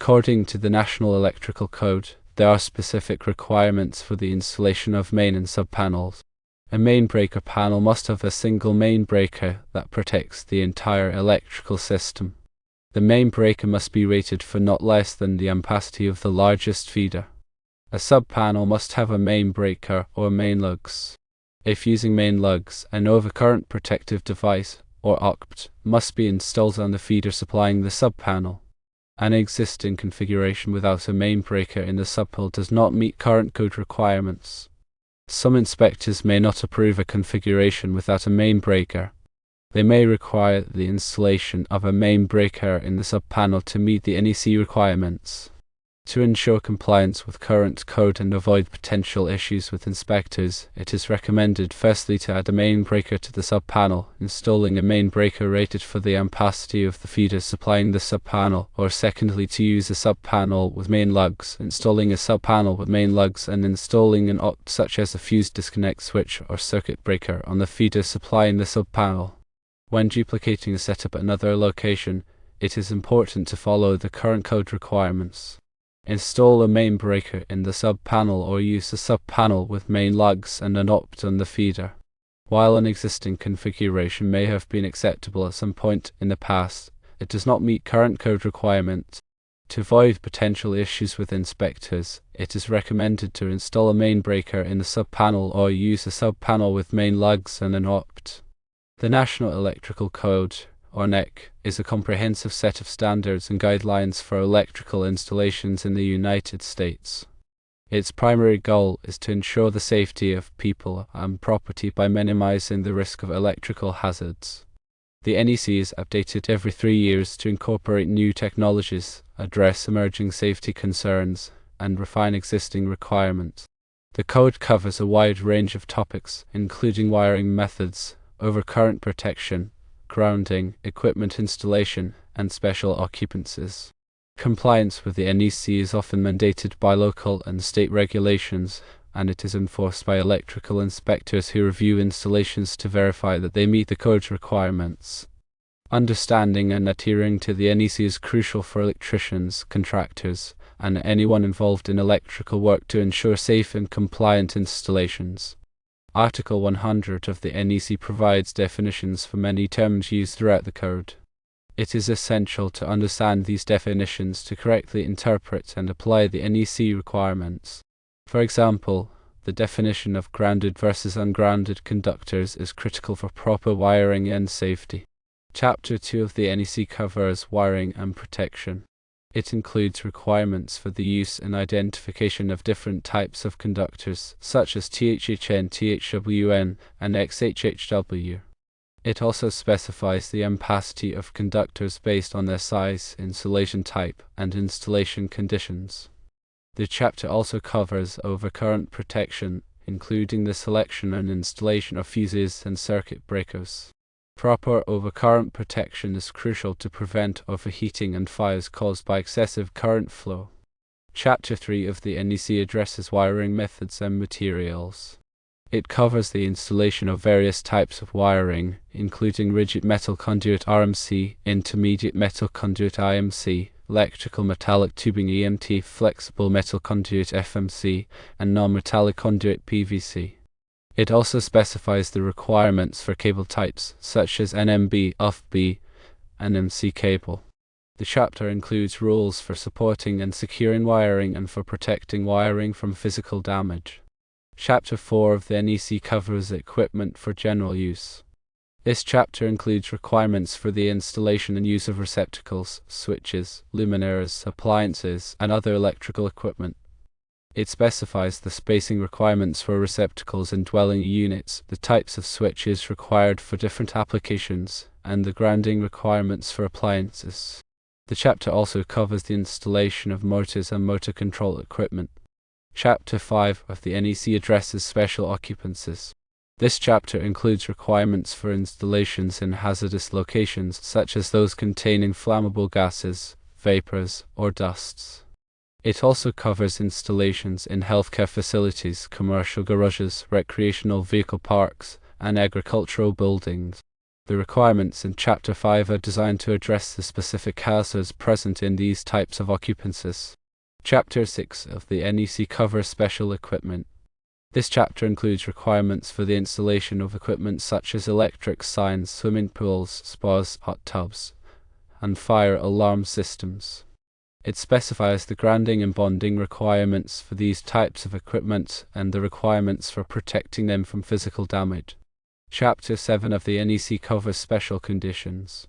According to the National Electrical Code, there are specific requirements for the installation of main and subpanels. A main breaker panel must have a single main breaker that protects the entire electrical system. The main breaker must be rated for not less than the ampacity of the largest feeder. A subpanel must have a main breaker or main lugs. If using main lugs, an overcurrent protective device, or OCPT, must be installed on the feeder supplying the subpanel. An existing configuration without a main breaker in the subpanel does not meet current code requirements. Some inspectors may not approve a configuration without a main breaker. They may require the installation of a main breaker in the subpanel to meet the NEC requirements. To ensure compliance with current code and avoid potential issues with inspectors, it is recommended firstly to add a main breaker to the subpanel, installing a main breaker rated for the ampacity of the feeder supplying the subpanel, or secondly to use a subpanel with main lugs, installing a subpanel with main lugs and installing an OCT such as a fuse disconnect switch or circuit breaker on the feeder supplying the subpanel. When duplicating a setup at another location, it is important to follow the current code requirements. Install a main breaker in the subpanel or use a subpanel with main lugs and an OCT on the feeder. While an existing configuration may have been acceptable at some point in the past, it does not meet current code requirements. To avoid potential issues with inspectors, it is recommended to install a main breaker in the subpanel or use a subpanel with main lugs and an OCT. The National Electrical Code, or NEC, is a comprehensive set of standards and guidelines for electrical installations in the United States. Its primary goal is to ensure the safety of people and property by minimizing the risk of electrical hazards. The NEC is updated every 3 years to incorporate new technologies, address emerging safety concerns, and refine existing requirements. The code covers a wide range of topics, including wiring methods, overcurrent protection, grounding, equipment installation, and special occupancies. Compliance with the NEC is often mandated by local and state regulations, and it is enforced by electrical inspectors who review installations to verify that they meet the code's requirements. Understanding and adhering to the NEC is crucial for electricians, contractors, and anyone involved in electrical work to ensure safe and compliant installations. Article 100 of the NEC provides definitions for many terms used throughout the code. It is essential to understand these definitions to correctly interpret and apply the NEC requirements. For example, the definition of grounded versus ungrounded conductors is critical for proper wiring and safety. Chapter 2 of the NEC covers wiring and protection. It includes requirements for the use and identification of different types of conductors, such as THHN, THWN, and XHHW. It also specifies the ampacity of conductors based on their size, insulation type, and installation conditions. The chapter also covers overcurrent protection, including the selection and installation of fuses and circuit breakers. Proper overcurrent protection is crucial to prevent overheating and fires caused by excessive current flow. Chapter 3 of the NEC addresses wiring methods and materials. It covers the installation of various types of wiring, including rigid metal conduit RMC, intermediate metal conduit IMC, electrical metallic tubing EMT, flexible metal conduit FMC, and non-metallic conduit PVC. It also specifies the requirements for cable types, such as NMB, UFB, and MC cable. The chapter includes rules for supporting and securing wiring and for protecting wiring from physical damage. Chapter 4 of the NEC covers equipment for general use. This chapter includes requirements for the installation and use of receptacles, switches, luminaires, appliances, and other electrical equipment. It specifies the spacing requirements for receptacles in dwelling units, the types of switches required for different applications, and the grounding requirements for appliances. The chapter also covers the installation of motors and motor control equipment. Chapter 5 of the NEC addresses special occupancies. This chapter includes requirements for installations in hazardous locations, such as those containing flammable gases, vapors, or dusts. It also covers installations in healthcare facilities, commercial garages, recreational vehicle parks, and agricultural buildings. The requirements in Chapter 5 are designed to address the specific hazards present in these types of occupancies. Chapter 6 of the NEC covers special equipment. This chapter includes requirements for the installation of equipment such as electric signs, swimming pools, spas, hot tubs, and fire alarm systems. It specifies the grounding and bonding requirements for these types of equipment and the requirements for protecting them from physical damage. Chapter 7 of the NEC covers special conditions.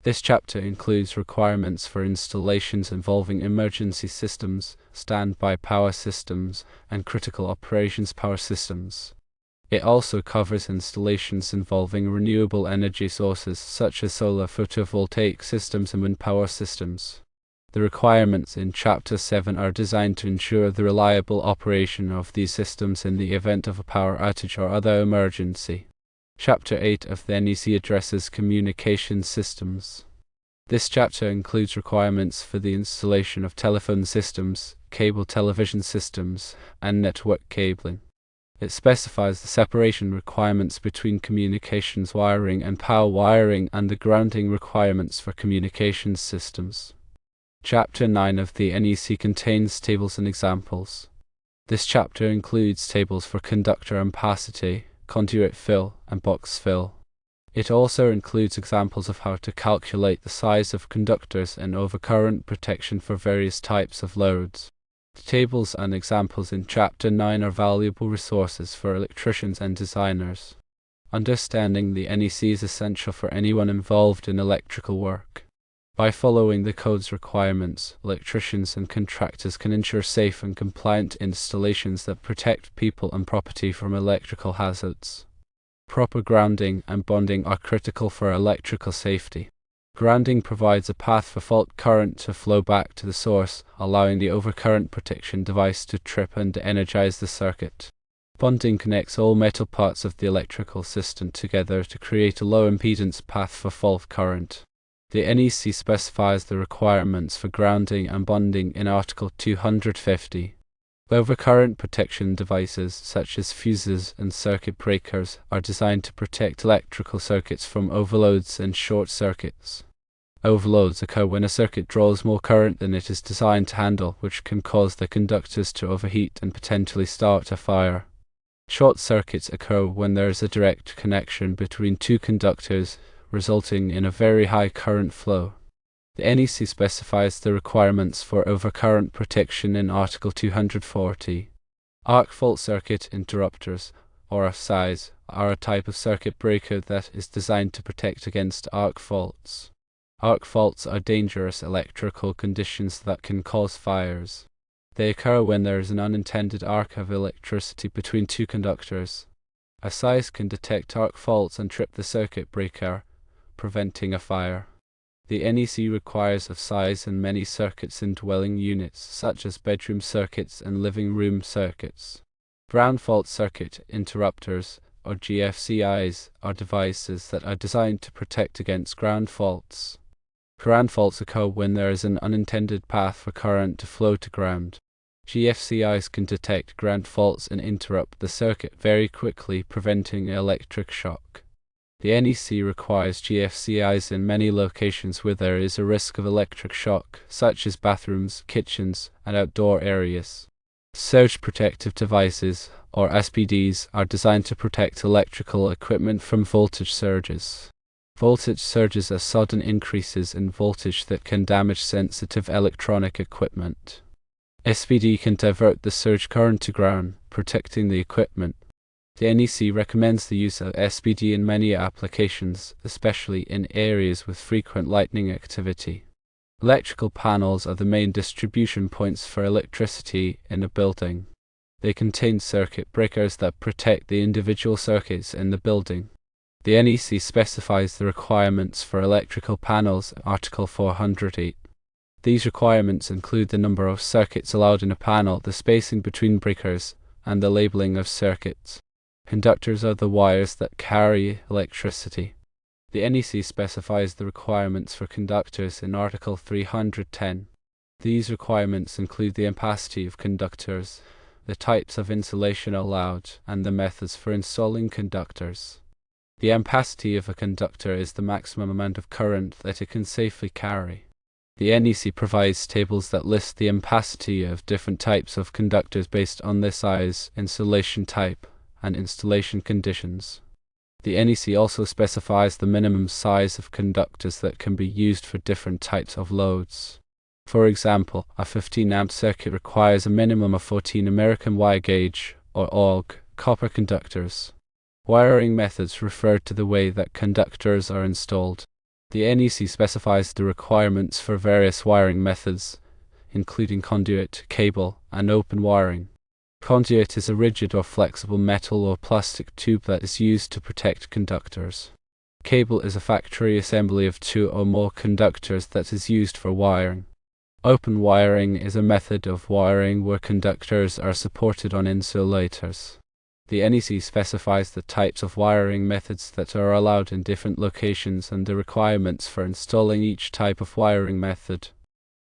This chapter includes requirements for installations involving emergency systems, standby power systems, and critical operations power systems. It also covers installations involving renewable energy sources such as solar photovoltaic systems and wind power systems. The requirements in Chapter 7 are designed to ensure the reliable operation of these systems in the event of a power outage or other emergency. Chapter 8 of the NEC addresses communication systems. This chapter includes requirements for the installation of telephone systems, cable television systems, and network cabling. It specifies the separation requirements between communications wiring and power wiring and the grounding requirements for communications systems. Chapter 9 of the NEC contains tables and examples. This chapter includes tables for conductor ampacity, conduit fill, and box fill. It also includes examples of how to calculate the size of conductors and overcurrent protection for various types of loads. The tables and examples in Chapter 9 are valuable resources for electricians and designers. Understanding the NEC is essential for anyone involved in electrical work. By following the code's requirements, electricians and contractors can ensure safe and compliant installations that protect people and property from electrical hazards. Proper grounding and bonding are critical for electrical safety. Grounding provides a path for fault current to flow back to the source, allowing the overcurrent protection device to trip and energize the circuit. Bonding connects all metal parts of the electrical system together to create a low impedance path for fault current. The NEC specifies the requirements for grounding and bonding in Article 250. Overcurrent protection devices such as fuses and circuit breakers are designed to protect electrical circuits from overloads and short circuits. Overloads occur when a circuit draws more current than it is designed to handle, which can cause the conductors to overheat and potentially start a fire. Short circuits occur when there is a direct connection between two conductors, resulting in a very high current flow. The NEC specifies the requirements for overcurrent protection in Article 240. Arc fault circuit interrupters, or SIs, are a type of circuit breaker that is designed to protect against arc faults. Arc faults are dangerous electrical conditions that can cause fires. They occur when there is an unintended arc of electricity between two conductors. A SIs can detect arc faults and trip the circuit breaker, preventing a fire. The NEC requires of SIs in many circuits in dwelling units, such as bedroom circuits and living room circuits. Ground fault circuit interrupters, or GFCIs, are devices that are designed to protect against ground faults. Ground faults occur when there is an unintended path for current to flow to ground. GFCIs can detect ground faults and interrupt the circuit very quickly, preventing electric shock. The NEC requires GFCIs in many locations where there is a risk of electric shock, such as bathrooms, kitchens, and outdoor areas. Surge protective devices, or SPDs, are designed to protect electrical equipment from voltage surges. Voltage surges are sudden increases in voltage that can damage sensitive electronic equipment. SPD can divert the surge current to ground, protecting the equipment. The NEC recommends the use of SPD in many applications, especially in areas with frequent lightning activity. Electrical panels are the main distribution points for electricity in a building. They contain circuit breakers that protect the individual circuits in the building. The NEC specifies the requirements for electrical panels in Article 408. These requirements include the number of circuits allowed in a panel, the spacing between breakers, and the labeling of circuits. Conductors are the wires that carry electricity. The NEC specifies the requirements for conductors in Article 310. These requirements include the ampacity of conductors, the types of insulation allowed, and the methods for installing conductors. The ampacity of a conductor is the maximum amount of current that it can safely carry. The NEC provides tables that list the ampacity of different types of conductors based on their size, insulation type, and installation conditions. The NEC also specifies the minimum size of conductors that can be used for different types of loads. For example, a 15-amp circuit requires a minimum of 14 American wire gauge, or AUG, copper conductors. Wiring methods refer to the way that conductors are installed. The NEC specifies the requirements for various wiring methods, including conduit, cable, and open wiring. Conduit is a rigid or flexible metal or plastic tube that is used to protect conductors. Cable is a factory assembly of two or more conductors that is used for wiring. Open wiring is a method of wiring where conductors are supported on insulators. The NEC specifies the types of wiring methods that are allowed in different locations and the requirements for installing each type of wiring method.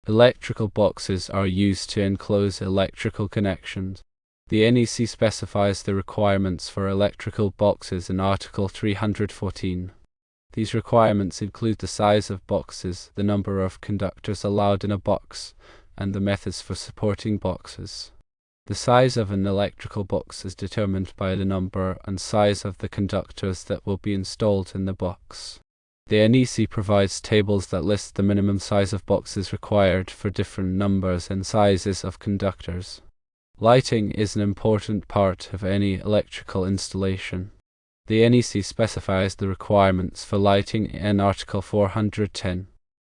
Electrical boxes are used to enclose electrical connections. The NEC specifies the requirements for electrical boxes in Article 314. These requirements include the size of boxes, the number of conductors allowed in a box, and the methods for supporting boxes. The size of an electrical box is determined by the number and size of the conductors that will be installed in the box. The NEC provides tables that list the minimum size of boxes required for different numbers and sizes of conductors. Lighting is an important part of any electrical installation. The NEC specifies the requirements for lighting in Article 410.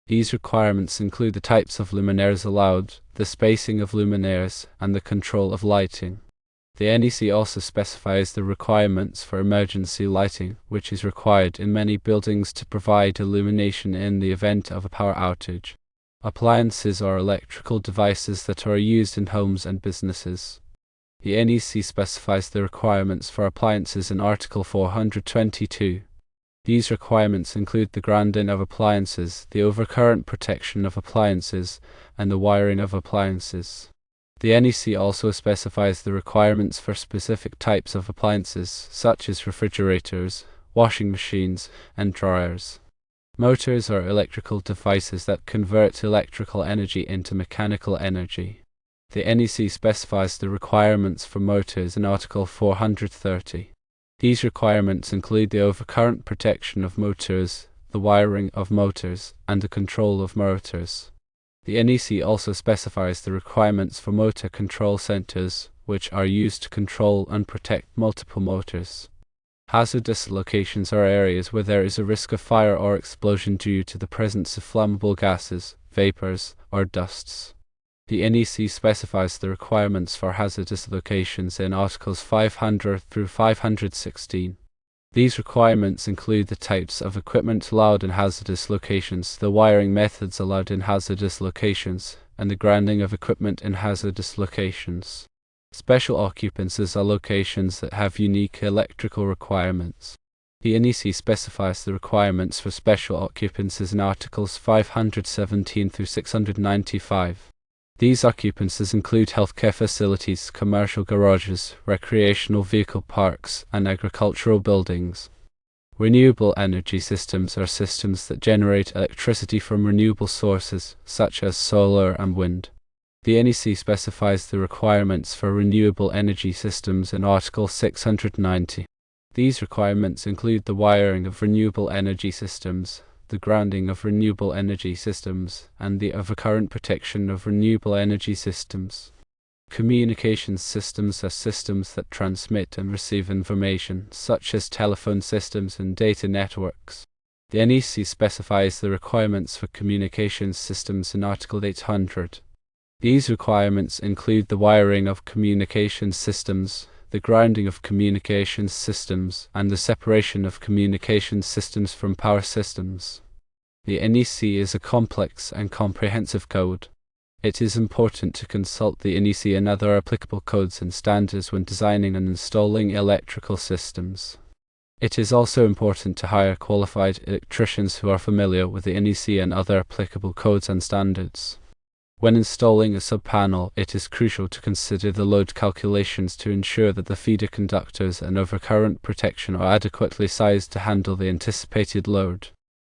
These requirements include the types of luminaires allowed, the spacing of luminaires, and the control of lighting. The NEC also specifies the requirements for emergency lighting, which is required in many buildings to provide illumination in the event of a power outage. Appliances are electrical devices that are used in homes and businesses. The NEC specifies the requirements for appliances in Article 422. These requirements include the grounding of appliances, the overcurrent protection of appliances, and the wiring of appliances. The NEC also specifies the requirements for specific types of appliances, such as refrigerators, washing machines, and dryers. Motors are electrical devices that convert electrical energy into mechanical energy. The NEC specifies the requirements for motors in Article 430. These requirements include the overcurrent protection of motors, the wiring of motors, and the control of motors. The NEC also specifies the requirements for motor control centers, which are used to control and protect multiple motors. Hazardous locations are areas where there is a risk of fire or explosion due to the presence of flammable gases, vapors, or dusts. The NEC specifies the requirements for hazardous locations in Articles 500 through 516. These requirements include the types of equipment allowed in hazardous locations, the wiring methods allowed in hazardous locations, and the grounding of equipment in hazardous locations. Special occupancies are locations that have unique electrical requirements. The NEC specifies the requirements for special occupancies in Articles 517 through 695. These occupancies include healthcare facilities, commercial garages, recreational vehicle parks, and agricultural buildings. Renewable energy systems are systems that generate electricity from renewable sources, such as solar and wind. The NEC specifies the requirements for renewable energy systems in Article 690. These requirements include the wiring of renewable energy systems, the grounding of renewable energy systems, and the overcurrent protection of renewable energy systems. Communications systems are systems that transmit and receive information, such as telephone systems and data networks. The NEC specifies the requirements for communications systems in Article 800. These requirements include the wiring of communications systems, the grounding of communications systems, and the separation of communications systems from power systems. The NEC is a complex and comprehensive code. It is important to consult the NEC and other applicable codes and standards when designing and installing electrical systems. It is also important to hire qualified electricians who are familiar with the NEC and other applicable codes and standards. When installing a subpanel, it is crucial to consider the load calculations to ensure that the feeder conductors and overcurrent protection are adequately sized to handle the anticipated load.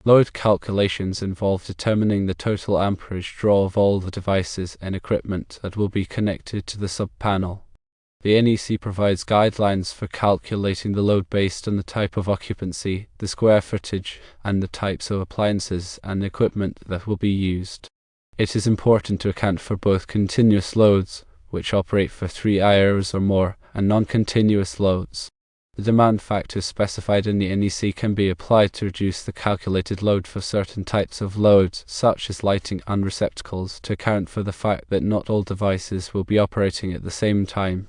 Load calculations involve determining the total amperage draw of all the devices and equipment that will be connected to the subpanel. The NEC provides guidelines for calculating the load based on the type of occupancy, the square footage, and the types of appliances and equipment that will be used. It is important to account for both continuous loads, which operate for 3 hours or more, and non-continuous loads. The demand factors specified in the NEC can be applied to reduce the calculated load for certain types of loads, such as lighting and receptacles, to account for the fact that not all devices will be operating at the same time.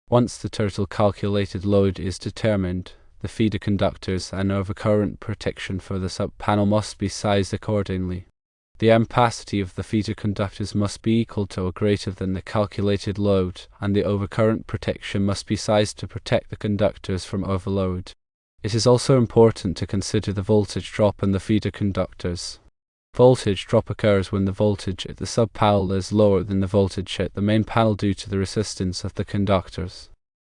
Once the total calculated load is determined, the feeder conductors and overcurrent protection for the subpanel must be sized accordingly. The ampacity of the feeder conductors must be equal to or greater than the calculated load, and the overcurrent protection must be sized to protect the conductors from overload. It is also important to consider the voltage drop in the feeder conductors. Voltage drop occurs when the voltage at the subpanel is lower than the voltage at the main panel due to the resistance of the conductors.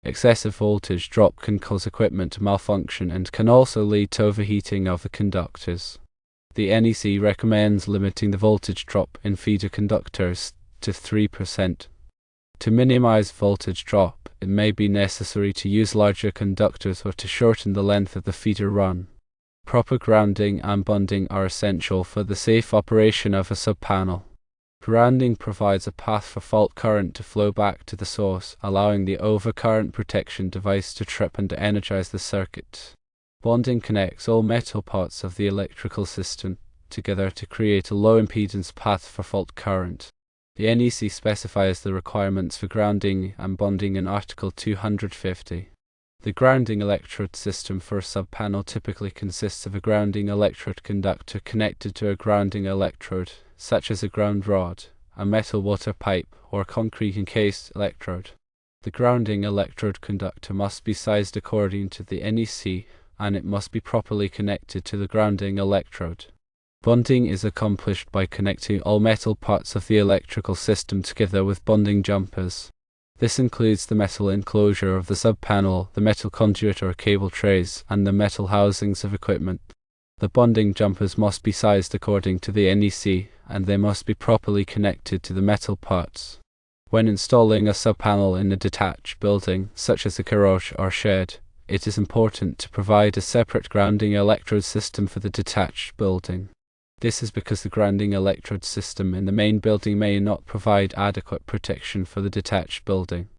Excessive voltage drop can cause equipment to malfunction and can also lead to overheating of the conductors. The NEC recommends limiting the voltage drop in feeder conductors to 3%. To minimize voltage drop, it may be necessary to use larger conductors or to shorten the length of the feeder run. Proper grounding and bonding are essential for the safe operation of a subpanel. Grounding provides a path for fault current to flow back to the source, allowing the overcurrent protection device to trip and to energize the circuit. Bonding connects all metal parts of the electrical system together to create a low impedance path for fault current. The NEC specifies the requirements for grounding and bonding in Article 250. The grounding electrode system for a subpanel typically consists of a grounding electrode conductor connected to a grounding electrode, such as a ground rod, a metal water pipe, or a concrete encased electrode. The grounding electrode conductor must be sized according to the NEC, and it must be properly connected to the grounding electrode. Bonding is accomplished by connecting all metal parts of the electrical system together with bonding jumpers. This includes the metal enclosure of the subpanel, the metal conduit or cable trays, and the metal housings of equipment. The bonding jumpers must be sized according to the NEC, and they must be properly connected to the metal parts. When installing a subpanel in a detached building, such as a garage or shed, it is important to provide a separate grounding electrode system for the detached building. This is because the grounding electrode system in the main building may not provide adequate protection for the detached building.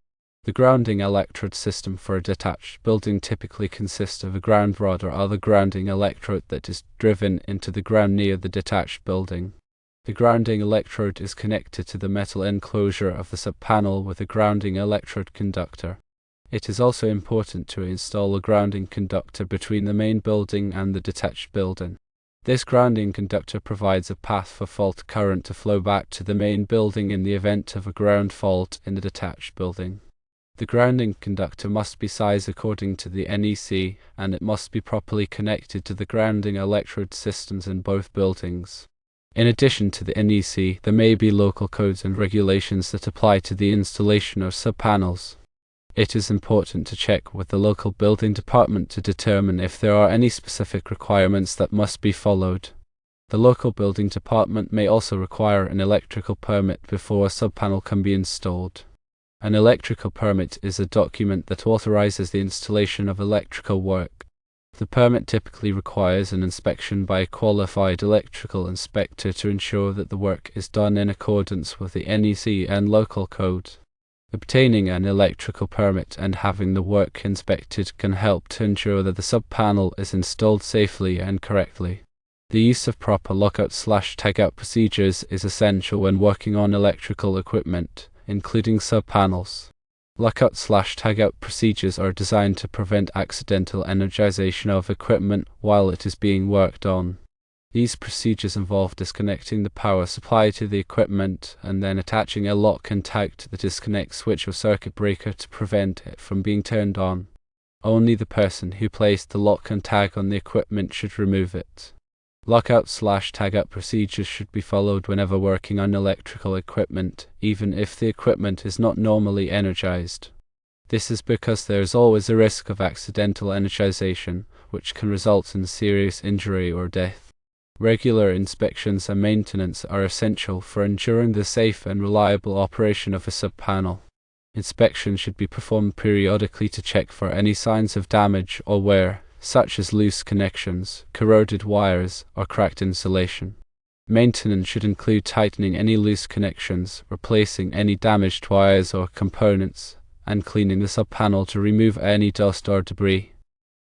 The grounding electrode system for a detached building typically consists of a ground rod or other grounding electrode that is driven into the ground near the detached building. The grounding electrode is connected to the metal enclosure of the subpanel with a grounding electrode conductor. It is also important to install a grounding conductor between the main building and the detached building. This grounding conductor provides a path for fault current to flow back to the main building in the event of a ground fault in the detached building. The grounding conductor must be sized according to the NEC, and it must be properly connected to the grounding electrode systems in both buildings. In addition to the NEC, there may be local codes and regulations that apply to the installation of subpanels. It is important to check with the local building department to determine if there are any specific requirements that must be followed. The local building department may also require an electrical permit before a subpanel can be installed. An electrical permit is a document that authorizes the installation of electrical work. The permit typically requires an inspection by a qualified electrical inspector to ensure that the work is done in accordance with the NEC and local code. Obtaining an electrical permit and having the work inspected can help to ensure that the subpanel is installed safely and correctly. The use of proper lockout/tagout procedures is essential when working on electrical equipment, including subpanels. Lockout/tagout procedures are designed to prevent accidental energization of equipment while it is being worked on. These procedures involve disconnecting the power supply to the equipment and then attaching a lock and tag to the disconnect switch or circuit breaker to prevent it from being turned on. Only the person who placed the lock and tag on the equipment should remove it. Lockout/tagout procedures should be followed whenever working on electrical equipment, even if the equipment is not normally energized. This is because there is always a risk of accidental energization, which can result in serious injury or death. Regular inspections and maintenance are essential for ensuring the safe and reliable operation of a subpanel. Inspection should be performed periodically to check for any signs of damage or wear, such as loose connections, corroded wires, or cracked insulation. Maintenance should include tightening any loose connections, replacing any damaged wires or components, and cleaning the subpanel to remove any dust or debris.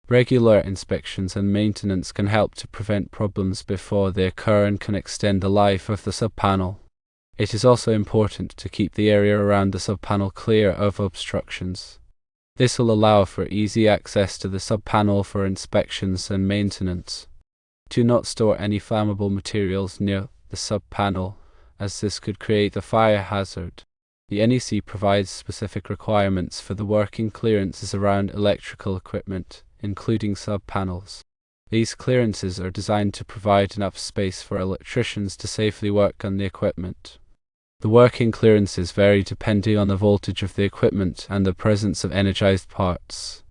Regular inspections and maintenance can help to prevent problems before they occur and can extend the life of the subpanel. It is also important to keep the area around the subpanel clear of obstructions. This will allow for easy access to the subpanel for inspections and maintenance. Do not store any flammable materials near the subpanel, as this could create a fire hazard. The NEC provides specific requirements for the working clearances around electrical equipment, including subpanels. These clearances are designed to provide enough space for electricians to safely work on the equipment. The working clearances vary depending on the voltage of the equipment and the presence of energized parts.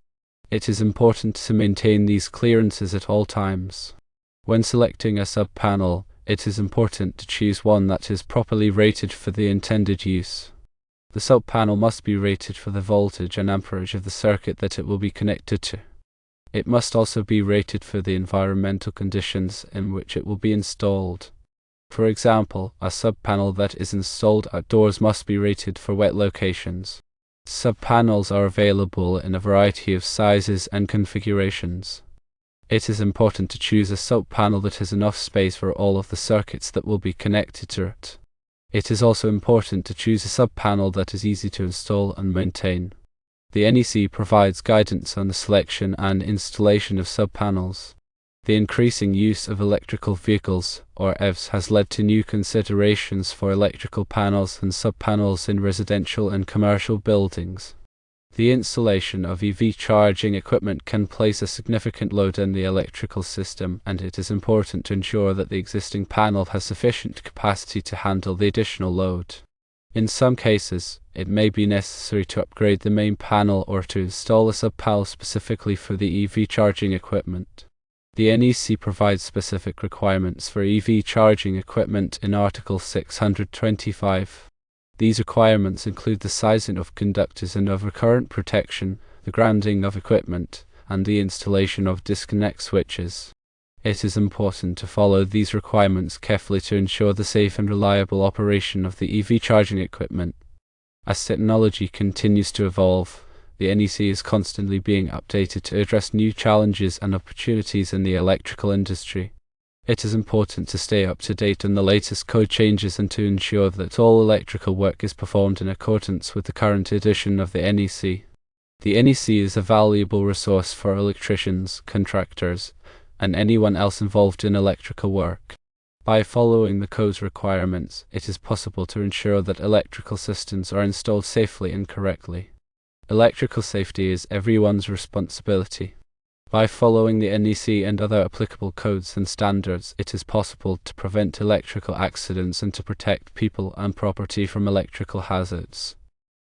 It is important to maintain these clearances at all times. When selecting a subpanel, it is important to choose one that is properly rated for the intended use. The subpanel must be rated for the voltage and amperage of the circuit that it will be connected to. It must also be rated for the environmental conditions in which it will be installed. For example, a subpanel that is installed outdoors must be rated for wet locations. Subpanels are available in a variety of sizes and configurations. It is important to choose a subpanel that has enough space for all of the circuits that will be connected to it. It is also important to choose a subpanel that is easy to install and maintain. The NEC provides guidance on the selection and installation of subpanels. The increasing use of electrical vehicles, or EVs, has led to new considerations for electrical panels and subpanels in residential and commercial buildings. The installation of EV charging equipment can place a significant load on the electrical system, and it is important to ensure that the existing panel has sufficient capacity to handle the additional load. In some cases, it may be necessary to upgrade the main panel or to install a subpanel specifically for the EV charging equipment. The NEC provides specific requirements for EV charging equipment in Article 625. These requirements include the sizing of conductors and overcurrent protection, the grounding of equipment, and the installation of disconnect switches. It is important to follow these requirements carefully to ensure the safe and reliable operation of the EV charging equipment. As technology continues to evolve, the NEC is constantly being updated to address new challenges and opportunities in the electrical industry. It is important to stay up to date on the latest code changes and to ensure that all electrical work is performed in accordance with the current edition of the NEC. The NEC is a valuable resource for electricians, contractors, and anyone else involved in electrical work. By following the code's requirements, it is possible to ensure that electrical systems are installed safely and correctly. Electrical safety is everyone's responsibility. By following the NEC and other applicable codes and standards, it is possible to prevent electrical accidents and to protect people and property from electrical hazards.